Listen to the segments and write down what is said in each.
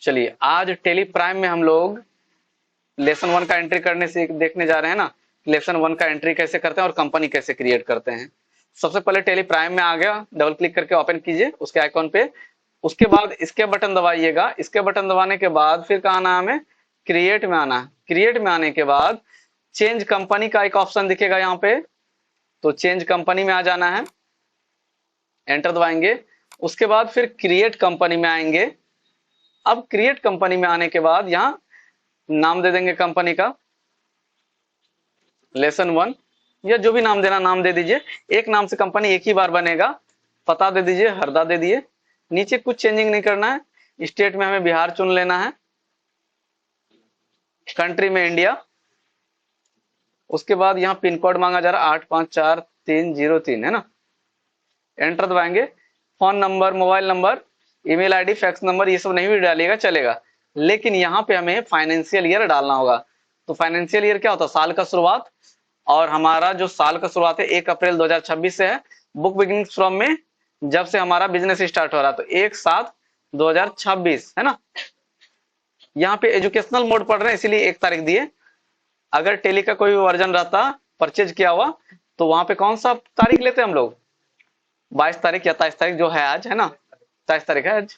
चलिए आज Tally Prime में हम लोग लेसन 1 का एंट्री करने से देखने जा रहे हैं ना, लेसन 1 का एंट्री कैसे करते हैं और कंपनी कैसे क्रिएट करते हैं। सबसे पहले टेली प्राइम में आ गया, डबल क्लिक करके ओपन कीजिए उसके आइकॉन पे। उसके बाद इसके बटन दबाइएगा, इसके बटन दबाने के बाद फिर कहाँ आना है हमें, क्रिएट में आना है। क्रिएट में आने के बाद चेंज कंपनी का एक ऑप्शन दिखेगा यहाँ पे, तो चेंज कंपनी में आ जाना है, एंटर दबाएंगे। उसके बाद फिर क्रिएट कंपनी में आएंगे। अब क्रिएट कंपनी में आने के बाद यहाँ नाम दे देंगे कंपनी का, लेसन 1 या जो भी नाम देना नाम दे दीजिए। एक नाम से कंपनी एक ही बार बनेगा। पता दे दीजिए, हरदा दे दिए। नीचे कुछ चेंजिंग नहीं करना है। स्टेट में हमें बिहार चुन लेना है, कंट्री में इंडिया। उसके बाद यहाँ पिन कोड मांगा जा रहा है 854303 है ना, एंटर दबाएंगे। Phone number, mobile number, email ID, fax number ये सब नहीं भी डालिएगा चलेगा, लेकिन यहाँ पे हमें फाइनेंशियल ईयर डालना होगा। तो फाइनेंशियल ईयर क्या होता है, साल का शुरुआत। और हमारा जो साल का शुरुआत है 1 अप्रैल 2026 से है। बुक बिगिनिंग फ्रॉम में जब से हमारा बिजनेस स्टार्ट हो रहा है, तो 1/7/2026 है ना। यहाँ पे एजुकेशनल मोड पढ़ रहे हैं इसीलिए 1 तारीख दिए। अगर टेली का कोई वर्जन रहता परचेज किया हुआ तो वहां पे कौन सा तारीख लेते हम लोग, 22 तारीख या 23 तारीख जो है आज है ना, 23 तारीख है आज।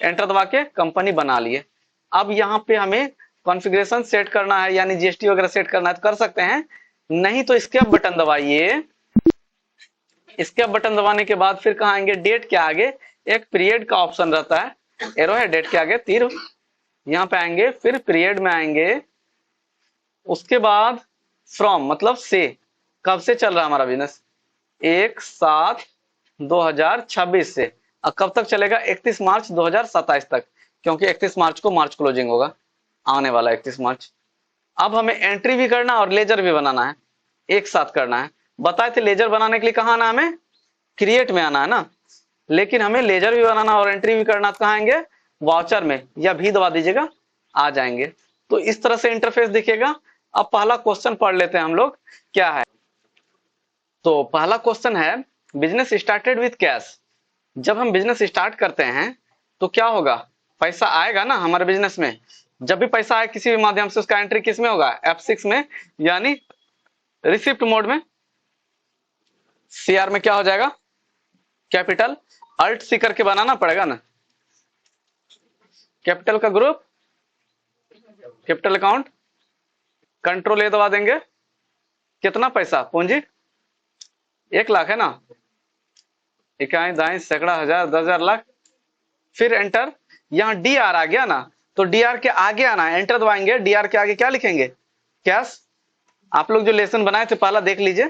एंटर दबा के कंपनी बना लिए। अब यहाँ पे हमें कॉन्फ़िगरेशन सेट करना है, यानी जीएसटी वगैरह सेट करना है तो कर सकते हैं, नहीं तो स्केप बटन दबाइए। स्केप बटन दबाने के बाद फिर कहाँ आएंगे, डेट के आगे एक पीरियड का ऑप्शन रहता है, एरो है डेट के आगे तीर, यहाँ पे आएंगे, फिर पीरियड में आएंगे। उसके बाद फ्रॉम मतलब से, कब से चल रहा है हमारा बिजनेस, 1/7/2026 से। अब कब तक चलेगा, 31 मार्च 2027 तक, क्योंकि 31 मार्च को मार्च क्लोजिंग होगा, आने वाला 31 मार्च। अब हमें एंट्री भी करना और लेजर भी बनाना है, एक साथ करना है। बताए थे लेजर बनाने के लिए कहाँ आना, हमें क्रिएट में आना है ना, लेकिन हमें लेजर भी बनाना और एंट्री भी करना, तो कहाँ आएंगे, वाउचर में, या भी दबा दीजिएगा आ जाएंगे। तो इस तरह से इंटरफेस दिखेगा। अब पहला क्वेश्चन पढ़ लेते हैं हम लोग, क्या है। तो पहला क्वेश्चन है, बिजनेस स्टार्टेड विथ कैश। जब हम बिजनेस स्टार्ट करते हैं तो क्या होगा, पैसा आएगा ना हमारे बिजनेस में। जब भी पैसा आए किसी भी माध्यम से, उसका एंट्री किस में होगा, F6 में, यानी रिसिप्ट मोड में। सीआर में क्या हो जाएगा, कैपिटल। अल्ट सी करके बनाना पड़ेगा ना, कैपिटल का group, capital account, control A दबा देंगे। कितना पैसा, पूंजी 1 लाख है ना, इकाई दाई सैकड़ा हजार 10,000 लाख। फिर एंटर। यहाँ डी आर आ गया ना, तो डी आर के आगे आना है, एंटर दबाएंगे। डी आर के आगे क्या लिखेंगे, कैश। आप लोग जो लेसन बनाए थे पहला देख लीजिए।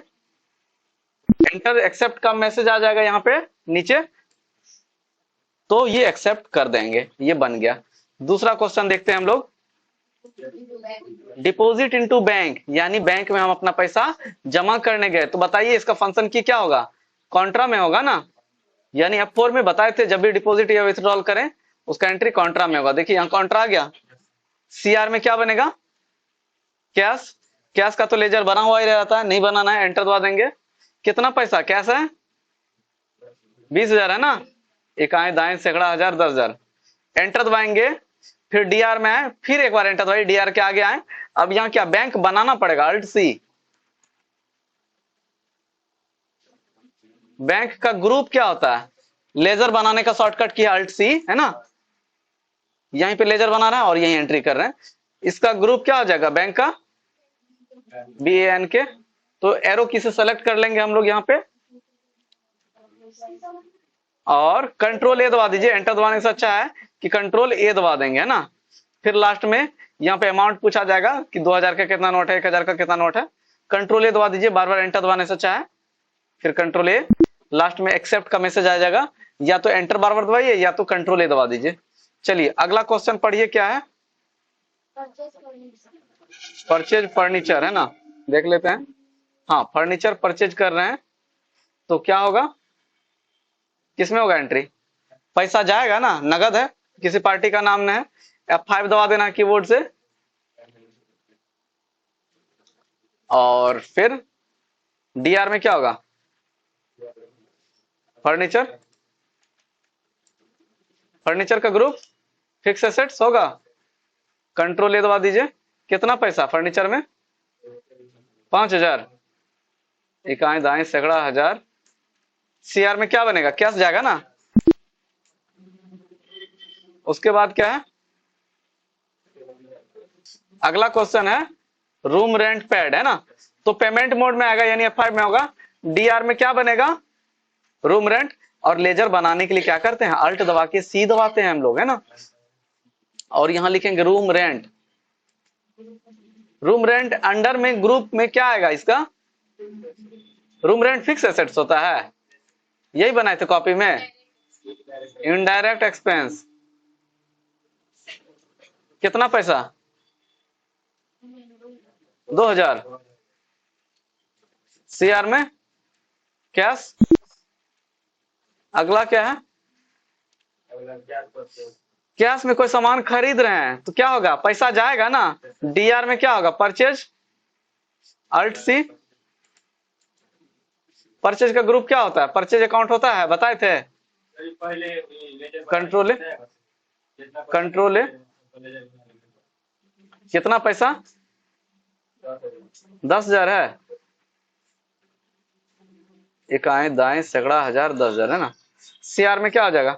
एंटर, एक्सेप्ट का मैसेज आ जाएगा यहाँ पे नीचे, तो ये एक्सेप्ट कर देंगे, ये बन गया। दूसरा क्वेश्चन देखते हैं हम लोग, डिपॉजिट इनटू बैंक, यानी बैंक में हम अपना पैसा जमा करने गए। तो बताइए इसका फंक्शन की क्या होगा, कॉन्ट्रा में होगा ना, यानी F4 में बताए थे जब भी डिपॉजिट या विथड्रॉल करें उसका एंट्री कॉन्ट्रा में होगा। देखिए यहाँ कॉन्ट्रा आ गया। सीआर में क्या बनेगा, कैश। कैश का तो लेजर बना हुआ ही रहता है, नहीं बनाना है, एंटर दबा देंगे। कितना पैसा कैश है, 20,000 है ना, इकाई दाएं सैकड़ा हजार 10,000, एंटर दबाएंगे। फिर डीआर में आए, फिर एक बार एंटर दबाइए, डीआर के आगे आए। अब यहाँ क्या बैंक बनाना पड़ेगा, अल्ट सी। बैंक का ग्रुप क्या होता है, लेजर बनाने का शॉर्टकट किया अल्ट सी है ना, यहीं पे लेजर बना रहा है और यहीं एंट्री कर रहे हैं। इसका ग्रुप क्या हो जाएगा, बैंक का BAN के। तो एरो की से सेलेक्ट कर लेंगे हम लोग यहाँ पे, और कंट्रोल ए दबा दीजिए। एंटर दबाने से अच्छा है कि कंट्रोल ए दबा देंगे है ना। फिर लास्ट में यहाँ पे अमाउंट पूछा जाएगा कि 2,000 का कितना नोट है, 1,000 का कितना नोट है। कंट्रोल ए दबा दीजिए, बार बार एंटर दबाने से अच्छा है। फिर कंट्रोल ए, लास्ट में एक्सेप्ट का मैसेज आ जाएगा, या तो एंटर बार बार दबाइए या तो कंट्रोल ए दबा दीजिए। चलिए अगला क्वेश्चन पढ़िए, क्या है, परचेज फर्नीचर है ना, देख लेते हैं। हाँ, फर्नीचर परचेज कर रहे हैं तो क्या होगा, किसमें होगा एंट्री, पैसा जाएगा ना, नगद है, किसी पार्टी का नाम है। F5 दबा देना कीबोर्ड से, और फिर डीआर में क्या होगा, फर्नीचर, फर्नीचर का ग्रुप, फिक्स एसेट्स होगा, कंट्रोल ए दबा दीजिए। कितना पैसा फर्नीचर में? 5000। इकाई दाएं सैकड़ा हजार। सीआर में क्या बनेगा? कैश जाएगा ना। उसके बाद क्या है? अगला क्वेश्चन है रूम रेंट पेड, है ना। तो पेमेंट मोड में आएगा यानी F5 में होगा। डीआर में क्या बनेगा? Room rent. और लेजर बनाने के लिए क्या करते हैं? अल्ट दबा के सी दबाते हैं हम लोग, है ना। और यहां लिखेंगे room rent. Room rent under में ग्रुप में क्या आएगा इसका? रूम रेंट फिक्स एसेट्स होता है, यही बनाए थे कॉपी में। इनडायरेक्ट एक्सपेंस कितना पैसा? 2000। सीआर में कैश। अगला क्या है? कैश में कोई सामान खरीद रहे हैं तो क्या होगा? पैसा जाएगा ना। डीआर में क्या होगा? परचेज। Alt C. परचेज का ग्रुप क्या होता है? परचेज अकाउंट होता है, बताए थे। Control A, control A. कितना पैसा? 10,000 है। इकाई दाएं सैकड़ा हजार 10,000, है ना। सीआर में क्या हो जाएगा?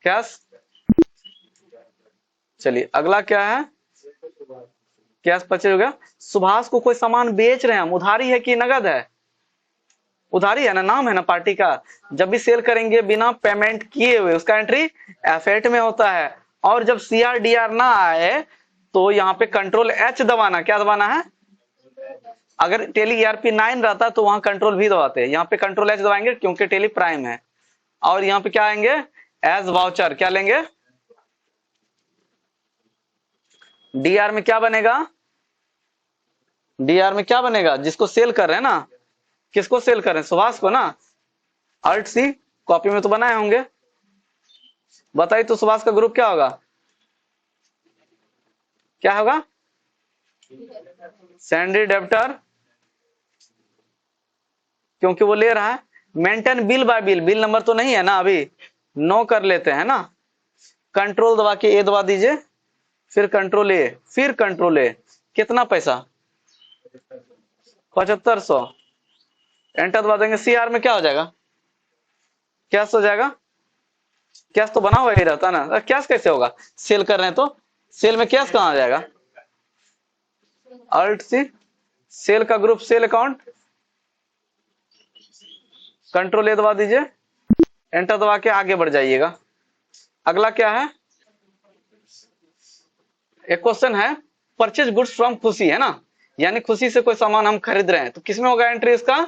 कैश। चलिए अगला क्या है? कैश परचेज हो गया। सुभाष को कोई सामान बेच रहे हैं हम, उधारी है कि नगद है? उधारी है ना, नाम है ना पार्टी का। जब भी सेल करेंगे बिना पेमेंट किए हुए उसका एंट्री F8 में होता है। और जब सीआर डीआर ना आए तो यहाँ पे कंट्रोल एच दबाना। क्या दबाना है? अगर टेली ERP 9 रहता तो वहां कंट्रोल भी दबाते हैं, यहाँ पे कंट्रोल एच दबाएंगे क्योंकि टेली प्राइम है। और यहाँ पे क्या आएंगे? As voucher. क्या लेंगे? डीआर में क्या बनेगा? डीआर में क्या बनेगा? जिसको सेल कर रहे हैं ना। किसको सेल कर रहे हैं? सुभाष को ना। अल्ट सी। कॉपी में तो बनाए होंगे, बताइए तो सुभाष का ग्रुप क्या होगा? क्या होगा? सैंडी डेब्टर, क्योंकि वो ले रहा है। Maintain bill by bill, bill number तो नहीं है ना अभी, नो कर लेते हैं ना। कंट्रोल दबा के ए दबा दीजिए, फिर कंट्रोल ए, फिर कंट्रोल ए। कितना पैसा? 7500। एंटर दबा देंगे। सीआर में क्या हो जाएगा? कैश हो जाएगा। कैश तो बना हुआ ही रहता ना, कैश कैसे होगा? सेल कर रहे हैं तो सेल में कैश कहां आ जाएगा? Alt C. सेल का group sale account. Control A दबा दीजिए, एंटर दबा के आगे बढ़ जाइएगा। अगला क्या है? एक क्वेश्चन है परचेज गुड्स फ्रॉम खुशी, है ना। यानी खुशी से कोई सामान हम खरीद रहे हैं तो किसमें होगा एंट्री इसका?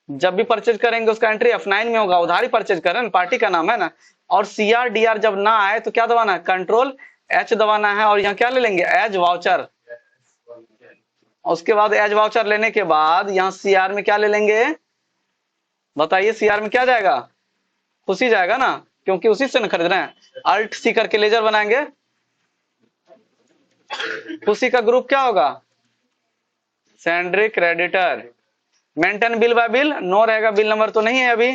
जब भी परचेज करेंगे उसका एंट्री F9 में होगा। उधारी परचेज कर रहे हैं, पार्टी का नाम है ना। और सीआर डीआर जब ना आए तो क्या दबाना है? कंट्रोल एच दबाना है। और यहाँ क्या ले लेंगे? As voucher. उसके बाद एज वाउचर लेने के बाद यहाँ सीआर में क्या ले लेंगे? बताइए सीआर में क्या जाएगा? खुशी जाएगा ना, क्योंकि उसी से न खरीद रहे हैं। अल्ट सी करके लेजर बनाएंगे। खुशी का ग्रुप क्या होगा? Sundry creditor. Maintain bill by bill, no रहेगा, बिल नंबर तो नहीं है अभी।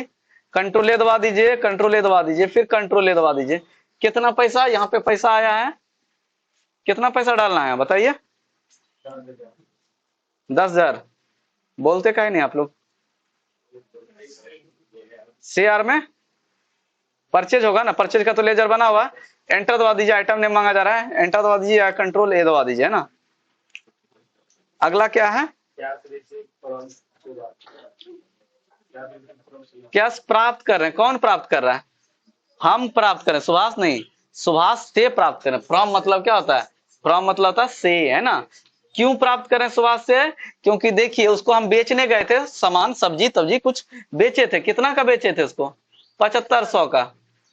कंट्रोल ए दबा दीजिए, कंट्रोल ए दबा दीजिए, फिर कंट्रोल ए दबा दीजिए। कितना पैसा? यहाँ पे पैसा आया है। कितना पैसा डालना है बताइए? 10,000। बोलते काहे नहीं आप लोग? सीआर में परचेज होगा ना, परचेज का तो लेजर बना हुआ। एंटर दबा दीजिए, आइटम नेम मांगा जा रहा है, एंटर दबा दीजिए या कंट्रोल ए दबा दीजिए, है ना। अगला क्या है? कैश प्राप्त कर रहे हैं। कौन प्राप्त कर रहा है? हम प्राप्त करें, सुभाष नहीं। सुभाष से प्राप्त करें। फ्रॉम मतलब क्या होता है? फ्रॉम मतलब होता है से, है ना। क्यों प्राप्त करें सुभाष से? क्योंकि देखिए उसको हम बेचने गए थे, सामान सब्जी तब्जी कुछ बेचे थे। कितना का बेचे थे उसको? 7500 का,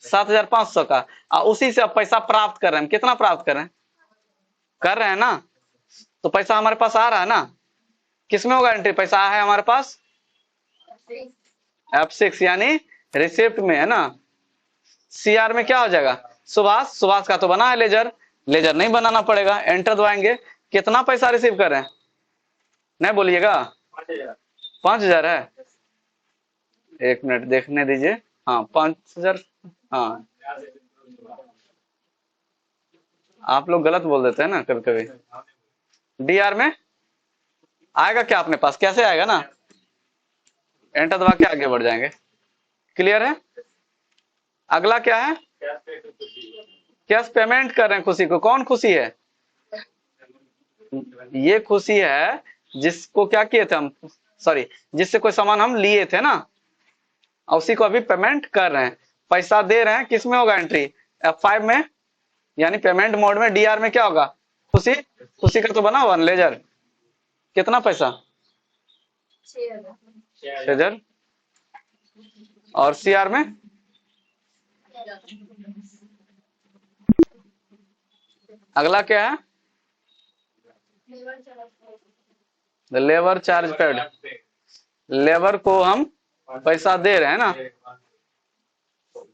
7500 का। उसी से अब पैसा प्राप्त कर रहे हैं। कितना प्राप्त कर रहे हैं? कर रहे हैं ना, तो पैसा हमारे पास आ रहा है ना। किसमें होगा एंट्री? पैसा है हमारे पास F6 यानी रिसिप्ट में, है ना। सीआर में क्या हो जाएगा? सुभाष। सुभाष का तो बना है लेजर, लेजर नहीं बनाना पड़ेगा। एंटर दबाएंगे। कितना पैसा रिसीव कर रहे हैं? नहीं बोलिएगा। 5,000 है। एक मिनट देखने दीजिए। हाँ 5,000। हाँ आप लोग गलत बोल देते हैं ना कभी कभी। डी आर में आएगा क्या अपने पास, कैसे आएगा ना, एंटर दबा के आगे बढ़ जाएंगे। क्लियर है। अगला क्या है, कैश पेमेंट कर रहे हैं खुशी को। कौन खुशी है, ये खुशी है जिसको क्या किए थे हम, सॉरी, जिससे कोई सामान हम लिए थे ना, और उसी को अभी पेमेंट कर रहे हैं, पैसा दे रहे हैं। किस में होगा एंट्री, F5 में, यानी पेमेंट मोड में। डीआर में क्या होगा, खुशी, खुशी का तो बना हुआ लेजर। कितना पैसा, 6,000। और सीआर में अगला क्या है, लेबर चार्ज पेड। लेबर को हम पैसा दे रहे हैं ना,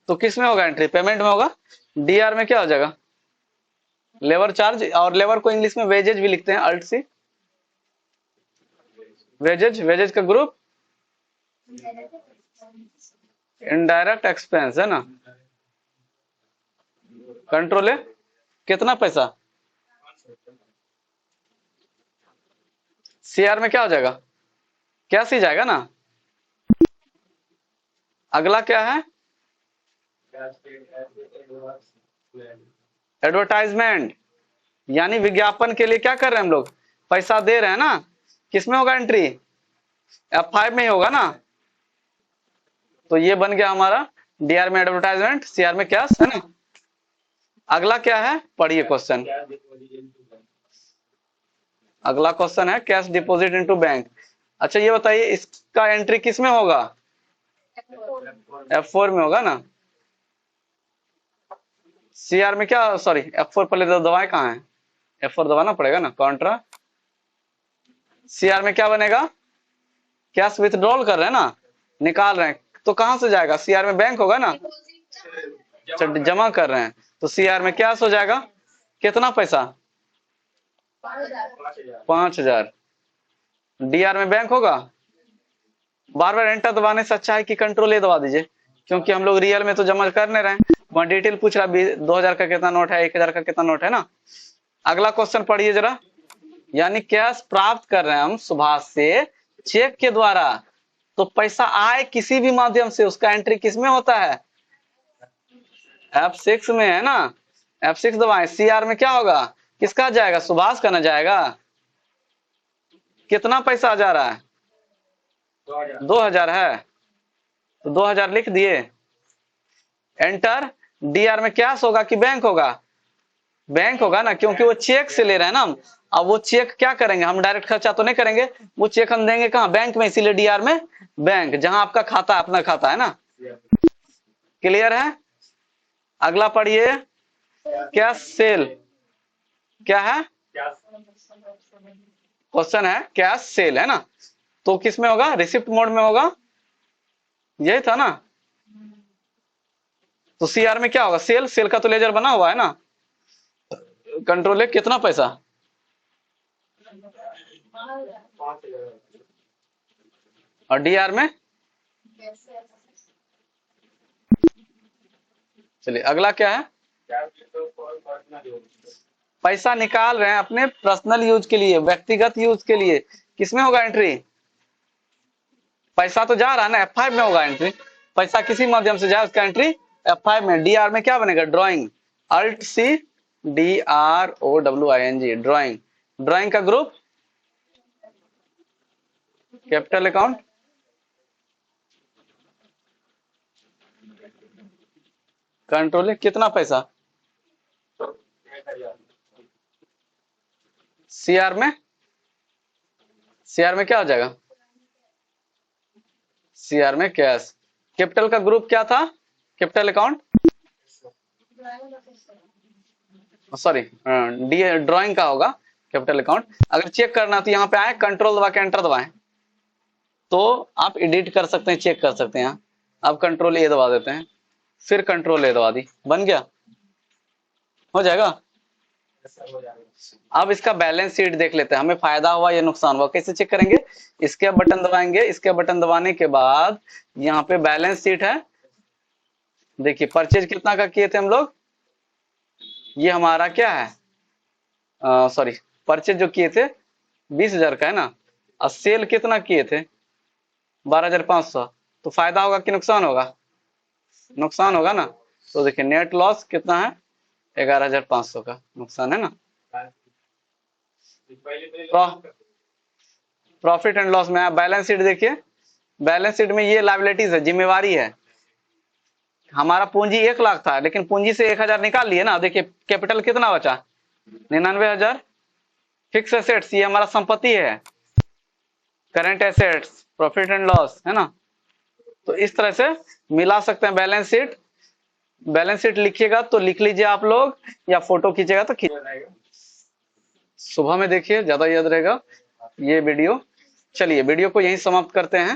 तो किस में होगा एंट्री, पेमेंट में होगा। डीआर में क्या हो जाएगा, लेबर चार्ज। और लेबर को इंग्लिश में वेजेज भी लिखते हैं, अल्ट सी, वेजेज। वेजेज का ग्रुप इनडायरेक्ट एक्सपेंस है ना। कंट्रोल है, कितना पैसा, सीआर में क्या हो जाएगा, कैश ही जाएगा ना। अगला क्या है, एडवर्टाइजमेंट, यानी विज्ञापन के लिए क्या कर रहे हैं हम लोग, पैसा दे रहे हैं ना। किसमें होगा एंट्री, F5 में ही होगा ना। तो ये बन गया हमारा, डीआर में एडवर्टाइजमेंट, सीआर में कैश, है ना। अगला क्या है, पढ़िए क्वेश्चन। अगला क्वेश्चन है कैश डिपॉजिट इनटू बैंक। अच्छा ये बताइए, इसका एंट्री किस में होगा, F4 में होगा ना। सीआर में क्या, सॉरी F4 पहले तो दबाए कहाँ है, F4 दबाना पड़ेगा ना, कॉन्ट्रा। सीआर में क्या बनेगा, कैश विथड्रॉल कर रहे हैं ना, निकाल रहे हैं, तो कहां से जाएगा, सीआर में बैंक होगा ना, जमा कर रहे हैं, तो सीआर में कैश हो जाएगा। कितना पैसा, 5,000। डीआर में बैंक होगा। बार बार एंटर दबाने से अच्छा है कि कंट्रोल ए दबा दीजिए, क्योंकि हम लोग रियल में तो जमा कर नहीं रहे हैं, वहां डिटेल पूछ रहा है 2,000 का कितना नोट है, 1,000 का कितना नोट है ना। अगला क्वेश्चन पढ़िए जरा, यानी कैश प्राप्त कर रहे हैं हम सुभाष से चेक के द्वारा, तो पैसा आए किसी भी माध्यम से, उसका एंट्री किस में होता है, F6 में है ना। F6 दबाएं। सीआर में क्या होगा, किसका जाएगा, सुभाष का ना जाएगा। कितना पैसा जा रहा है, 2,000 है, तो 2,000 लिख दिए, एंटर। डीआर में कैश होगा कि बैंक होगा, बैंक होगा ना, क्योंकि वो चेक से ले रहे हैं ना हम। अब वो चेक क्या करेंगे, हम डायरेक्ट खर्चा तो नहीं करेंगे, वो चेक हम देंगे कहाँ, बैंक में, इसीलिए डीआर में बैंक, जहां आपका खाता, अपना खाता है ना। क्लियर है। अगला पढ़िए, कैश सेल क्या है, क्वेश्चन है कैश सेल है ना, तो किस में होगा, रिसिप्ट मोड में होगा, यही था ना। तो सीआर में क्या होगा, सेल, सेल का तो लेजर बना हुआ है ना। कंट्रोल है, कितना पैसा, 5,000। और डीआर में, चलिए अगला क्या है, पैसा निकाल रहे हैं अपने पर्सनल यूज के लिए, व्यक्तिगत यूज के लिए, किसमें होगा एंट्री, पैसा तो जा रहा है ना, F5 में होगा एंट्री। पैसा किसी माध्यम से जाए, उसका एंट्री F5 में। डीआर में क्या बनेगा, drawing, alt C, DROWING, drawing. Drawing का ग्रुप कैपिटल अकाउंट, कंट्रोल है, कितना पैसा, सीआर में, सीआर में क्या हो जाएगा, सीआर में कैश। कैपिटल का ग्रुप क्या था, capital account, sorry D, drawing का होगा कैपिटल अकाउंट। अगर चेक करना तो यहाँ पे आए, कंट्रोल दबा के एंटर दबाएं, तो आप एडिट कर सकते हैं, चेक कर सकते हैं। अब कंट्रोल ए दबा देते हैं, फिर कंट्रोल ए दबा दी, बन गया, हो जाएगा। अब इसका बैलेंस शीट देख लेते हैं, हमें फायदा हुआ या नुकसान हुआ, कैसे चेक करेंगे, इसके बटन दबाएंगे, इसके बटन दबाने के बाद यहाँ पे बैलेंस शीट है। देखिए परचेज कितना का किए थे हम लोग, ये हमारा क्या है, सॉरी, परचेज जो किए थे 20,000 का है ना, और सेल कितना किए थे 12,500, तो फायदा होगा कि नुकसान होगा? नुकसान होगा ना। तो देखिए नेट लॉस कितना है, 11,500 का नुकसान है ना। प्रॉफिट एंड लॉस में आप बैलेंस शीट देखिए, बैलेंस शीट में ये लायबिलिटीज है, जिम्मेवारी है। हमारा पूंजी 1 लाख था, लेकिन पूंजी से 1,000 निकाल लिए ना। देखिए कैपिटल कितना बचा, 99,000। फिक्स एसेट्स ये हमारा संपत्ति है, current assets, profit and loss है ना। तो इस तरह से मिला सकते हैं बैलेंस शीट। बैलेंस शीट लिखिएगा तो लिख लीजिए आप लोग, या फोटो खींचेगा तो खींच, सुबह में देखिए ज्यादा याद रहेगा ये वीडियो। चलिए वीडियो को यहीं समाप्त करते हैं।